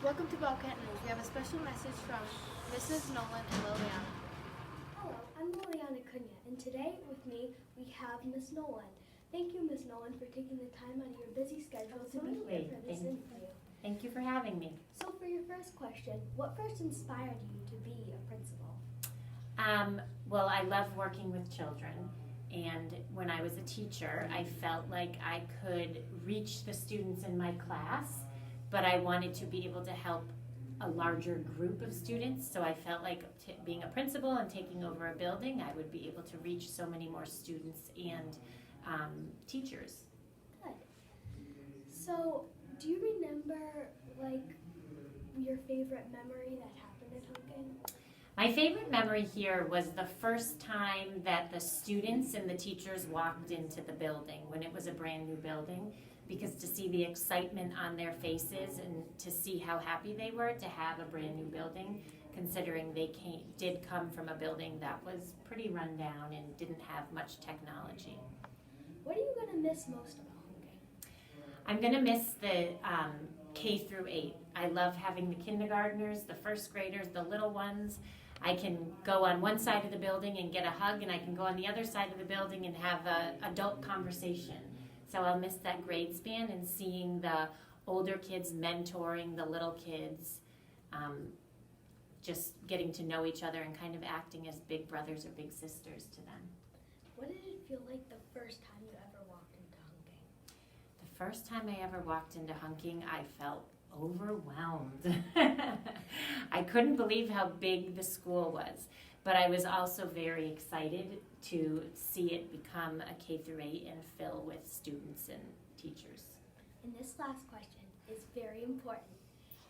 Welcome to Bobcat News. We have a special message from Mrs. Nolan and Liliana. Hello, I'm Liliana Cunha, and today with me we have Miss Nolan. Thank you, Miss Nolan, for taking the time out of your busy schedule to be here for this interview. Thank you for having me. So for your first question, what first inspired you to be a principal? Well, I love working with children, and when I was a teacher, I felt like I could reach the students in my class, but I wanted to be able to help a larger group of students, so I felt like being a principal and taking over a building, I would be able to reach so many more students and teachers. Good. So, do you remember, your favorite memory that happened at Hunkin? My favorite memory here was the first time that the students and the teachers walked into the building when it was a brand new building, because to see the excitement on their faces and to see how happy they were to have a brand new building, considering they did come from a building that was pretty run down and didn't have much technology. What are you going to miss most about Hunkin? I'm going to miss the K through 8. I love having the kindergartners, the first graders, the little ones. I can go on one side of the building and get a hug, and I can go on the other side of the building and have an adult conversation. So I'll miss that grade span and seeing the older kids mentoring the little kids, just getting to know each other and kind of acting as big brothers or big sisters to them. What did it feel like the first time you ever walked into Hunkin? The first time I ever walked into Hunking, I felt overwhelmed. I couldn't believe how big the school was, but I was also very excited to see it become a K through 8 and fill with students and teachers. And this last question is very important.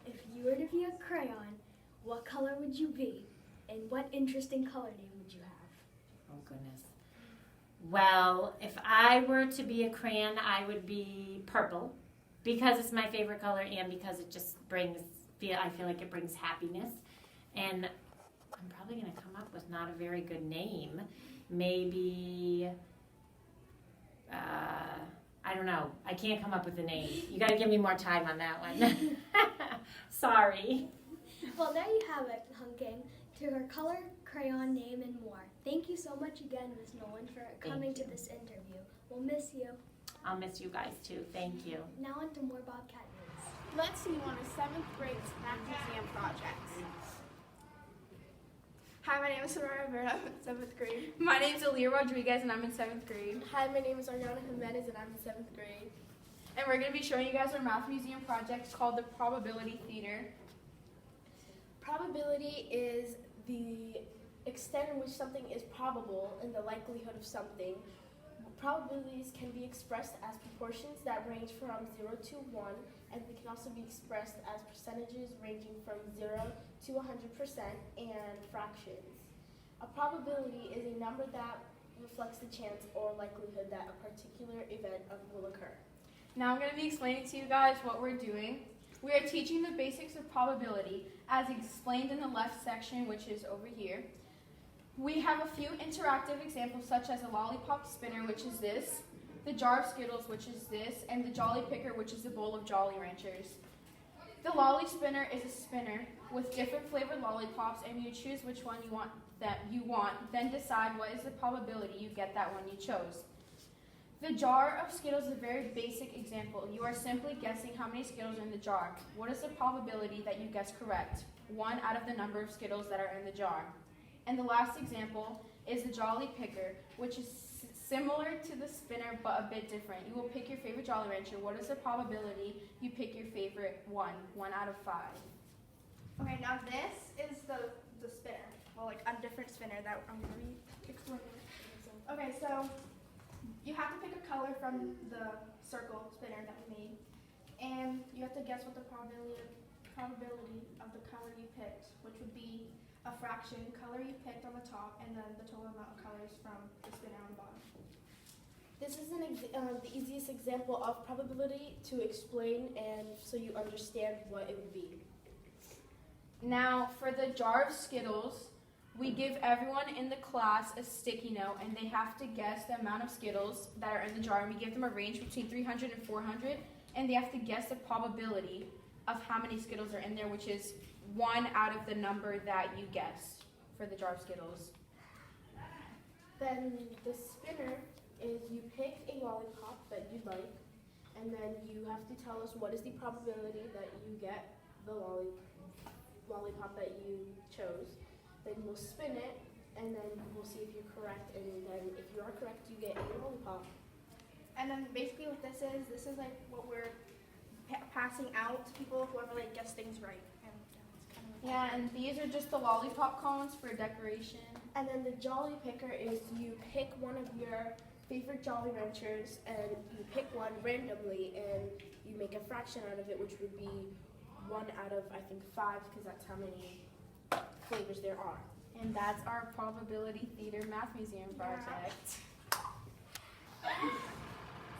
If you were to be a crayon, what color would you be? And what interesting color name would you have? Oh goodness. Well, if I were to be a crayon, I would be purple, because it's my favorite color and because it just I feel like it brings happiness. And I'm probably going to come up with not a very good name. Maybe, I don't know. I can't come up with a name. You got to give me more time on that one. Sorry. Well, there you have it, Hunking, to her color, crayon, name, and more. Thank you so much again, Ms. Nolan, for coming to this interview. We'll miss you. I'll miss you guys too. Thank you. Now on to more Bobcat News. Let's see you on a 7th grade snack museum project. Hi, my name is Samara Rivera, I'm in 7th grade. My name is Aaliyah Rodriguez, and I'm in 7th grade. Hi, my name is Ariana Jimenez, and I'm in 7th grade. And we're going to be showing you guys our math museum project called the Probability Theater. Probability is the extent in which something is probable and the likelihood of something. Probabilities can be expressed as proportions that range from 0 to 1, and they can also be expressed as percentages ranging from 0 to 100% and fractions. A probability is a number that reflects the chance or likelihood that a particular event will occur. Now I'm going to be explaining to you guys what we're doing. We are teaching the basics of probability as explained in the left section, which is over here. We have a few interactive examples such as a lollipop spinner, which is this, the jar of Skittles, which is this, and the Jolly Picker, which is a bowl of Jolly Ranchers. The lolly spinner is a spinner with different flavored lollipops, and you choose which one you want, then decide what is the probability you get that one you chose. The jar of Skittles is a very basic example. You are simply guessing how many Skittles are in the jar. What is the probability that you guess correct? 1 out of the number of Skittles that are in the jar. And the last example is the Jolly Picker, which is similar to the spinner but a bit different. You will pick your favorite Jolly Rancher. What is the probability you pick your favorite one? 1 out of 5. Okay, now this is the spinner. Well, a different spinner that I'm going to be explaining. Okay, so you have to pick a color from the circle spinner that we made, and you have to guess what the probability of the color you picked, which would be a fraction color you picked on the top, and then the total amount of colors from the spinner on the bottom. This is the easiest example of probability to explain, and so you understand what it would be. Now, for the jar of Skittles, we give everyone in the class a sticky note, and they have to guess the amount of Skittles that are in the jar, and we give them a range between 300 and 400, and they have to guess the probability of how many Skittles are in there, which is 1 out of the number that you guessed for the jar of Skittles. Then the spinner is you pick a lollipop that you like, and then you have to tell us what is the probability that you get the lollipop that you chose. Then we'll spin it, and then we'll see if you're correct, and then if you are correct, you get a lollipop. And then basically what this is like what we're passing out to people, whoever like gets things right. And it's kind of Yeah, and these are just the lollipop cones for decoration. And then the Jolly Picker is you pick one of your favorite Jolly Ranchers, and you pick one randomly, and you make a fraction out of it, which would be 1 out of, I think, 5, because that's how many flavors there are. And that's our Probability Theater Math Museum project.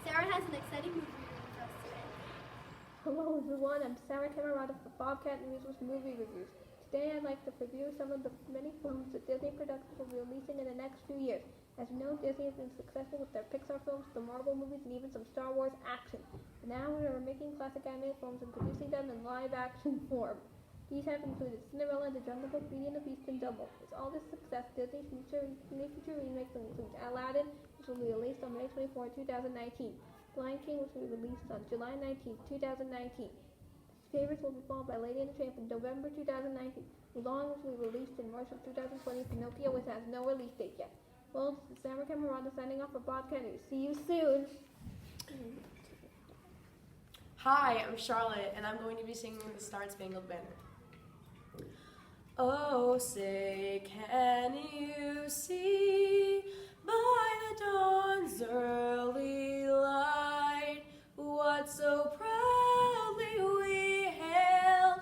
Sarah has an exciting movie review for us today. Hello everyone, I'm Sarah Camerata for Bobcat Music's Movie Reviews. Today I'd like to review some of the many films that Disney Productions will be releasing in the next few years. As you know, Disney has been successful with their Pixar films, the Marvel movies, and even some Star Wars action. But now we are making classic animated films and producing them in live action form. These have included Cinderella, The Jungle Book, Beauty and the Beast, and Dumbo. With all this success, Disney's future remakes will include Aladdin, which will be released on May 24, 2019. Lion King, which will be released on July 19, 2019. Favorites will be followed by Lady and the Tramp in November 2019. Mulan, which will be released in March of 2020. Pinocchio, which has no release date yet. Well, this is Sarah Camerata signing off for Bobcat News. See you soon! Hi, I'm Charlotte, and I'm going to be singing the Star Spangled Banner. Oh, say, can you see by the dawn's early light what so proudly we hailed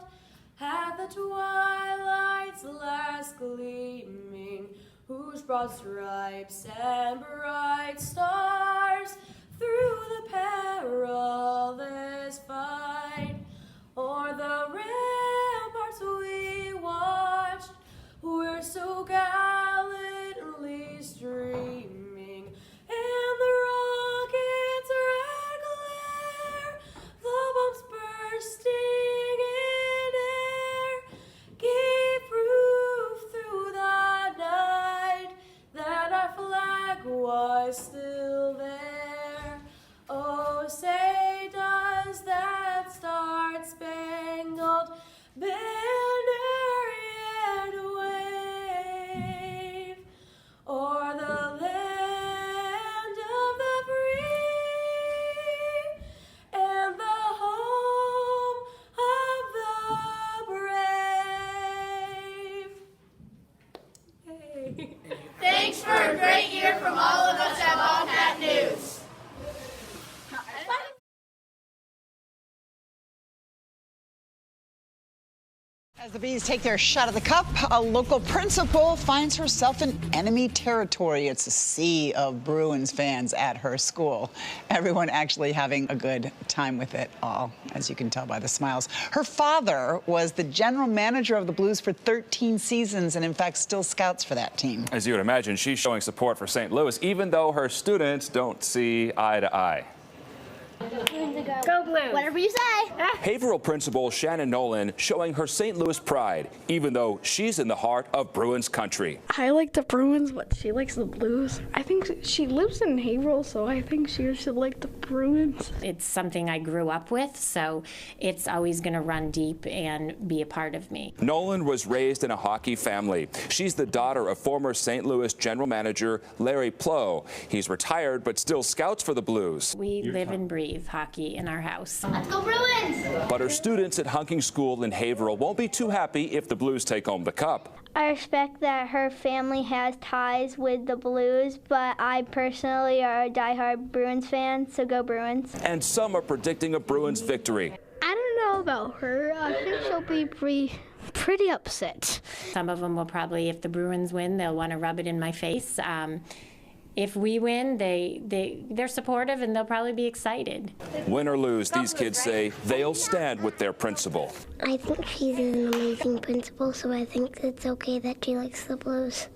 at the twilight's last gleaming, whose broad stripes and bright stars through the perilous fight o'er the ramparts we watched were so gallantly streaming, and the rocket's red glare, the bombs bursting in air, gave proof through the night that our flag was still there. Oh, say does that star-spangled banner yet wave o'er the land of the free and the home of the brave? Hey. Thanks for a great year from all of us at Bobcat News. As the Bees take their shot at the cup, a local principal finds herself in enemy territory. It's a sea of Bruins fans at her school. Everyone actually having a good time with it all, as you can tell by the smiles. Her father was the general manager of the Blues for 13 seasons and, in fact, still scouts for that team. As you would imagine, she's showing support for St. Louis, even though her students don't see eye to eye. Go Blues! Whatever you say. Haverhill principal Shannon Nolan showing her St. Louis pride, even though she's in the heart of Bruins country. I like the Bruins, but she likes the Blues. I think she lives in Haverhill, so I think she should like the Bruins. It's something I grew up with, so it's always going to run deep and be a part of me. Nolan was raised in a hockey family. She's the daughter of former St. Louis general manager Larry Plow. He's retired but still scouts for the Blues. We live and breathe hockey in our house. Let's go Bruins! But her students at Hunking School in Haverhill won't be too happy if the Blues take home the cup. I respect that her family has ties with the Blues, but I personally are a diehard Bruins fan, so go Bruins. And some are predicting a Bruins victory. I don't know about her. I think she'll be pretty upset. Some of them will probably, if the Bruins win, they'll want to rub it in my face. If we win, they're supportive and they'll probably be excited. Win or lose, these kids say they'll stand with their principal. I think she's an amazing principal, so I think it's okay that she likes the Blues.